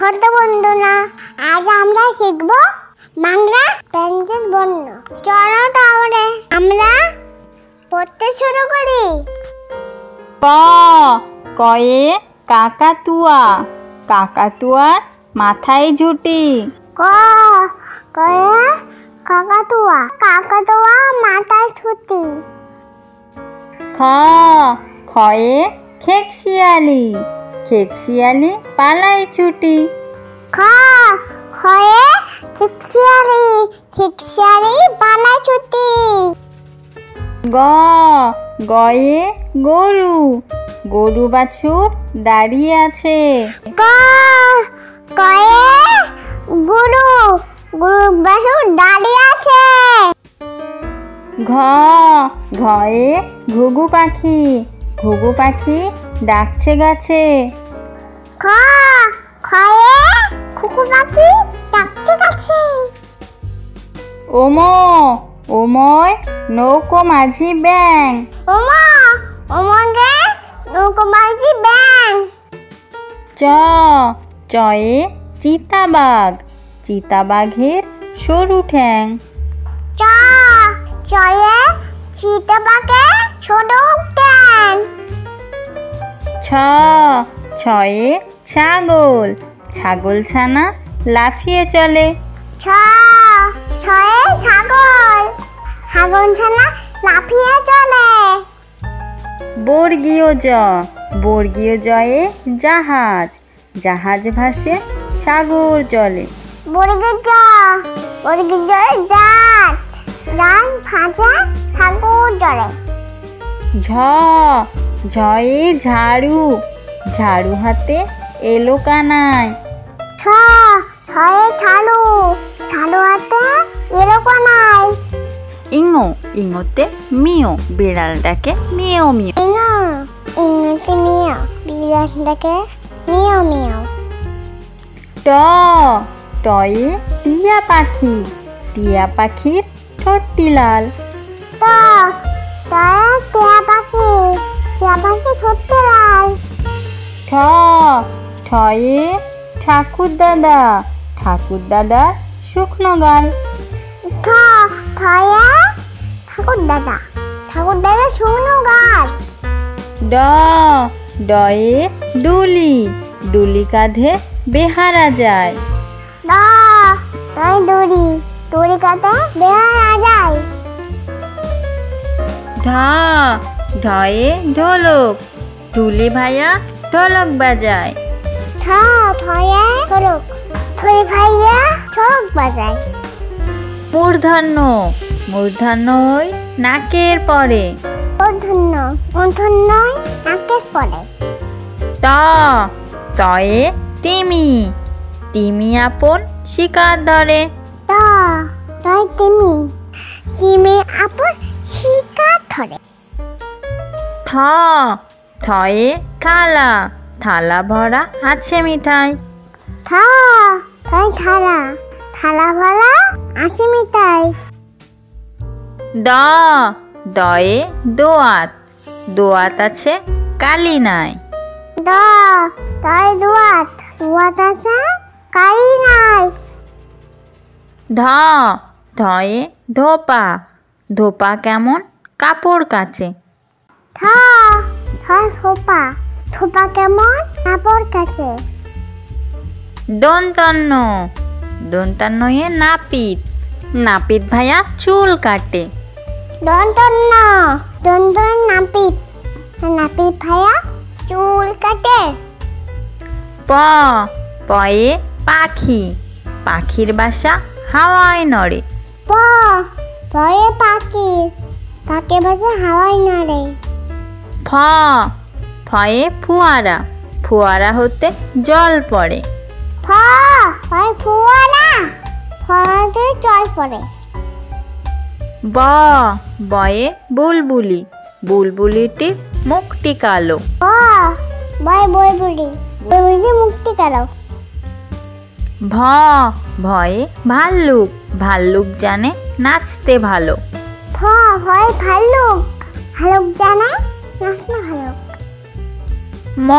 ছোট বন্ধুরা, আজ আমরা শিখব বাংলা ব্যঞ্জন বর্ণ। চলো তাহলে আমরা পড়তে শুরু করি। ক কয়ে কাকাতুয়া, কাকাতুয়ার মাথায় ঝুঁটি। ক কয়ে কাকাতুয়া, কাকাতুয়া মাথায় ছুটি। খ খয়ে খেকশিয়ালি, খেকশিয়ালি পালায় ছুটি। খ খয়ে খিকশিয়ালি, খিকশিয়ালি পালায় ছুটি। গ গয়ে গরু, গরু বাছুর দাঁড়িয়ে আছে। গ গয়ে গরু, গরু বাছুর দাঁড়িয়ে আছে। ঘ ঘয়ে ঘুঘু পাখি, ঘুঘু পাখি ডাকছে গাছে। খ খয়ে ঘুঘু পাখি ডাকছে গাছে। ওম ওময় নৌকো মাঝি ব্যাং, ওমা ওমগে নৌকো মাঝি ব্যাং। চ চয়ে চিতাবাঘ, চিতাবাঘের সরু ঠ্যাং। চ চয়ে চিতাবাঘে ছোট ঠ্যাং। ছ ছয়ে ছাগল, ছাগল ছানা লাফিয়ে চলে। ছ ছয়ে ছাগল, ছাগল ছানা লাফিয়ে চলে। বর্গীয় জ, বর্গীয় জয়ে জাহাজ, জাহাজ ভাসে সাগর জলে। বর্গীয় জ, বর্গীয় জয়ে জাহাজ, জাহাজ ভাসে সাগর জলে। ঝ ঝয়ে ঝাড়ু, ঝাড়ু হাতে এলো কানাই। ছ ছয়ে ছালু, ছালু হাতে এলো কানাই। ইঙো ইঙোতে মিও, বিড়াল ডাকে মিও মিও। ইঙো ইঙোতে মিয়াও, বিড়াল ডাকে মিয়াও মিয়াও। ট টয়ে টিয়া পাখি, টিয়া পাখির ঠোঁটটি লাল। ট টয়ে টিয়া পাখি, টিয়া পাখি ছোট্ট লাল। ঠ ঠয়ে ঠাকুর দাদা, ঠাকুর দাদার শুকনো গাল। ঠ ঠয়ে ঠাকুর দাদা, ঠাকুর দাদা শুকনো গাছ। ড ডয়ে ডুলি, ডুলি কাঁধে বেহারা যায়। ড ডয়ে দড়ি, দড়ি কাটে বেহারা যায়। ঢ ঢয়ে ঢোলক, ঢুলি ভাইয়া ঢোলক বাজায়। ঠ ঠয়ে ঢোলক, ঢোল ভাইয়া ঢোলক বাজায়। মূর্ধন্য, মূর্ধন্য ওই নাকের পরে। মূর্ধন্য, মূর্ধন্য নাকের পরে। ত তয়ে তিমি, তিমি আপন শিকার ধরে। ত তয় তিমি, তিমি আপন শিকার ধরে। থ থয়ে থালা, থালা ভরা আছে মিঠাই। থ তয় থালা, থালা ভরা আছে মিঠাই। দ দয়ে দোয়াত, দোয়াত আছে কালি নাই। দ তয় দুয়াত, দুয়াত আছে কালি নাই। ধ ধয়ে ধোপা, ধোপা কেমন কাপড় কাচে। থ থয় থোপা, থোপা কেমন কাপড় কাচে। দন্তন্য, দন্তান্নয়ে নাপিত, নাপিত ভাইয়া চুল কাটে। দন্তন্য, দন্তন্য নাপিত, নাপিত ভাইয়া চুল কাটে। প পয়ে পাখি, পাখির বাসা হাওয়ায় নড়ে। প পয়ে পাখি, পাখি ভাষা হাওয়ায় নাড়ে। ফ ফয়ে ফুয়ারা, ফুয়ারা হতে জল পড়ে। ফ ফয়ে ফুয়ারা, ফোয়ারাতে জল পড়ে। ব বয়ে বুলবুলি, বুলবুলিটির মুখটি কালো। ব বয় বুলবুলি, বুলবুলি মুক্তি কালো। ভ ভয়ে ভাল্লুক, ভাল্লুক জানে নাচতে ভালো। ফ ভয় ভাল্লুক, ভাল্লুক জানে নাচতে ভালো। ম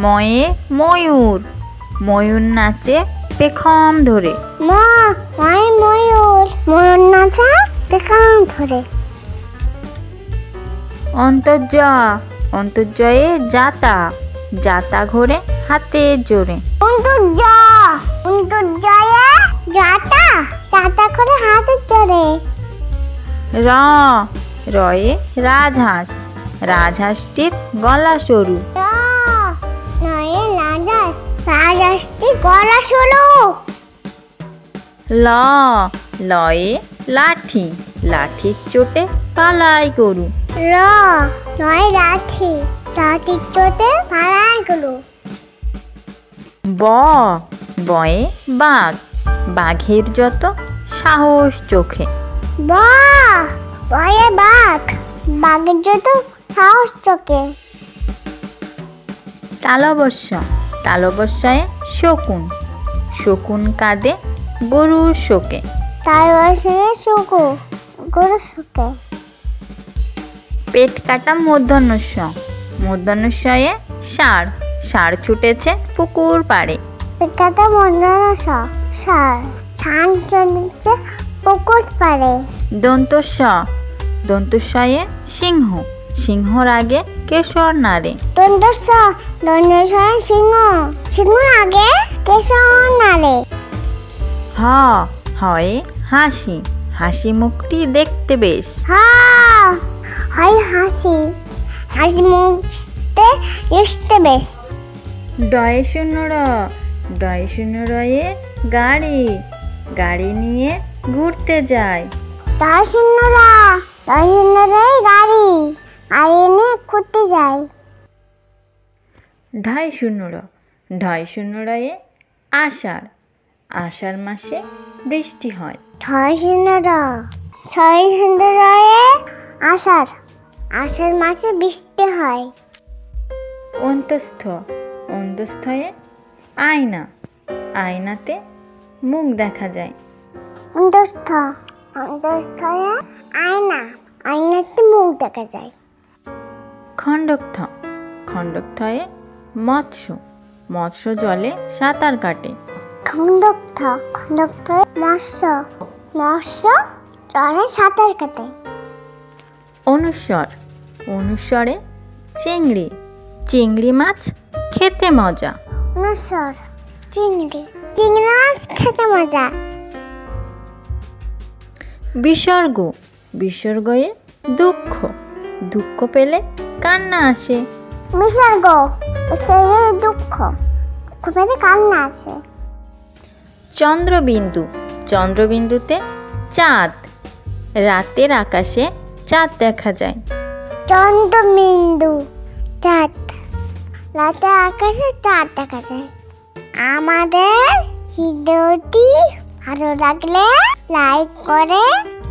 ময়ে ময়ূর, ময়ূর নাচে পেখম ধরে। ময়ূর নাচে পেখম ধরে। অন্তর্জয়ে যাতা, যাতা ঘোরে হাতে জোরে। অন্তর্জয়ে যাতা, যাতা করে হাতে জোরে। রয়ে রাজহাঁস, রাজহাঁসটির গলা সরু। রাজহাঁসটির গলা সরু। লয়ে লাঠি, লাঠির চোটে পালাই গরু। লয়ে লাঠি, লাঠির চোটে পালাই গরু। বয়ে বাঘ, বাঘের যত সাহস চোখে। বয়ে বাঘ, বাঘের যত সাহস চোখে। তালবস্যায় শকুন, শকুন কাঁদে গরুর শোকে। তালবস্যায় শকুন, গরুর শোকে। পেট কাটা মূর্ধন্যয়ে ষাঁড়, ষাঁড় ছুটেছে পুকুর পাড়ে। পেট কাটা ষাঁড়, ষাঁড় ছুটেছে পুকুর পাড়ে। দন্তস্বয়ে সিংহ, সিংহর আগে কেশর নাড়ে। দন্তস্বয়ে সিংহ, সিংহর আগে কেশর নাড়ে। হয়ে হাসি, হাসি মুখটি দেখতে বেশ। হয় হাসি, হাসি মুখতে দেখতে বেশ। ডয়ে শূন্য রয়ে গাড়ি, গাড়ি নিয়ে ঘুরতে যায়। ডয়ে শূন্য রয়ে গাড়ি, গাড়ি নিয়ে ঘুরতে যায়। ঢয় শূন্য রয়ে আষাঢ়, আষাঢ় মাসে বৃষ্টি হয়। ছয় শূন্য রয়ে আষাঢ়, আষাঢ় মাসে বৃষ্টি হয়। অন্তস্থয়ে আয়না, আয়নাতে মুখ দেখা যায়। অন্তস্থয়ে আয়না, আয়নাতে মুখ দেখা যায়। খণ্ডকথয়ে মৎস্য, মৎস্য জলে সাঁতার কাটে। খণ্ডকথয়ে মৎস্য জলে সাঁতার কাটে। অনুস্বরে চিংড়ি, চিংড়ি মাছ খেতে মজা। চিংড়ি মাছ খেতে মজা। বিসর্গয়ে দুঃখ, দুঃখ পেলে কান্না আসে। দুঃখ পেলে কান্না আসে। চন্দ্রবিন্দুতে চাঁদ, রাতের আকাশে চাঁদ দেখা যায়। চন্দ্রবিন্দু চাঁদ, রাতের আকাশে চাঁদ দেখা যায়। আমাদের ভিডিওটি ভালো লাগলে লাইক করে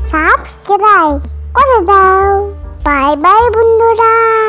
সাবস্ক্রাইব করে দাও। বাই বাই বন্ধুরা।